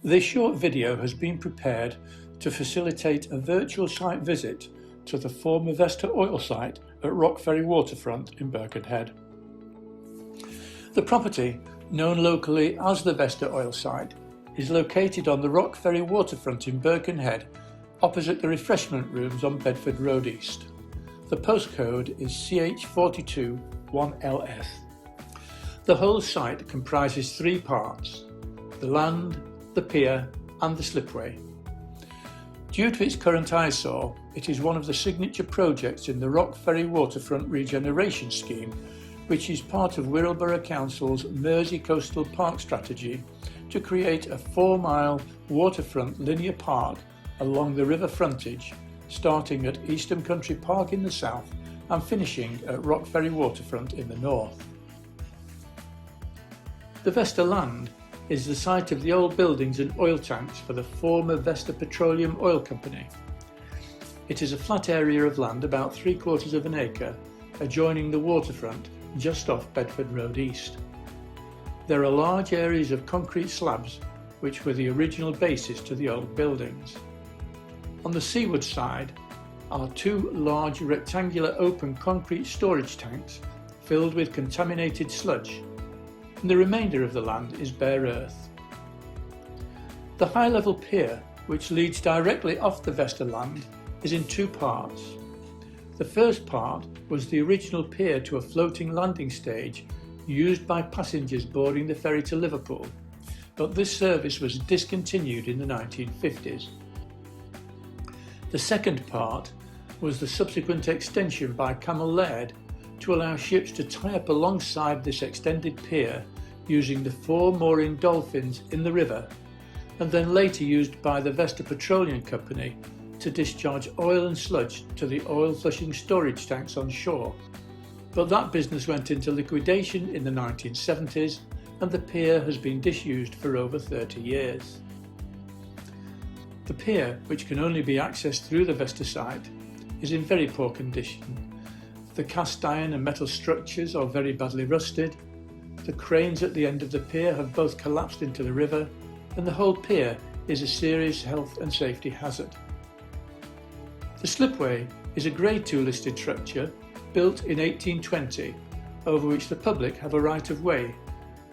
This short video has been prepared to facilitate a virtual site visit to the former Vestor oil site at Ferry Waterfront in Birkenhead. The property, known locally as the Vestor oil site, is located on the Ferry Waterfront in Birkenhead, opposite the refreshment rooms on Bedford Road East. The postcode is CH42 1LS. The whole site comprises three parts: the land, the pier and the slipway. Due to its current eyesore, it is one of the signature projects in the Ferry Waterfront regeneration scheme, which is part of Wirral Council's Mersey Coastal Park strategy to create a 4-mile waterfront linear park along the river frontage, starting at Eastern Country Park in the south and finishing at Ferry Waterfront in the north. The Vestor land is the site of the old buildings and oil tanks for the former Vestor Petroleum Oil Company. It is a flat area of land about 3/4 of an acre adjoining the waterfront just off Bedford Road East. There are large areas of concrete slabs which were the original basis to the old buildings. On the seaward side are two large rectangular open concrete storage tanks filled with contaminated sludge, and the remainder of the land is bare earth. The high-level pier, which leads directly off the Vestor land, is in two parts. The first part was the original pier to a floating landing stage used by passengers boarding the ferry to Liverpool, but this service was discontinued in the 1950s. The second part was the subsequent extension by Camel Laird to allow ships to tie up alongside this extended pier using the 4 mooring dolphins in the river, and then later used by the Vestor Petroleum Company to discharge oil and sludge to the oil flushing storage tanks on shore. But that business went into liquidation in the 1970s and the pier has been disused for over 30 years. The pier, which can only be accessed through the Vestor site, is in very poor condition. The cast iron and metal structures are very badly rusted, the cranes at the end of the pier have both collapsed into the river, and the whole pier is a serious health and safety hazard. The slipway is a Grade 2 listed structure built in 1820, over which the public have a right of way,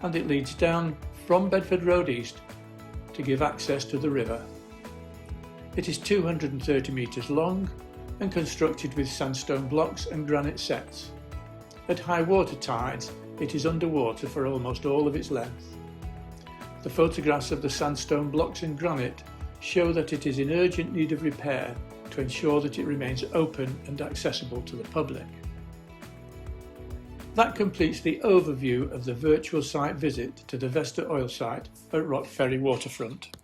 and it leads down from Bedford Road East to give access to the river. It is 230 metres long and constructed with sandstone blocks and granite sets. At high water tides, it is underwater for almost all of its length. The photographs of the sandstone blocks and granite show that it is in urgent need of repair to ensure that it remains open and accessible to the public. That completes the overview of the virtual site visit to the Vestor oil site at Ferry Waterfront.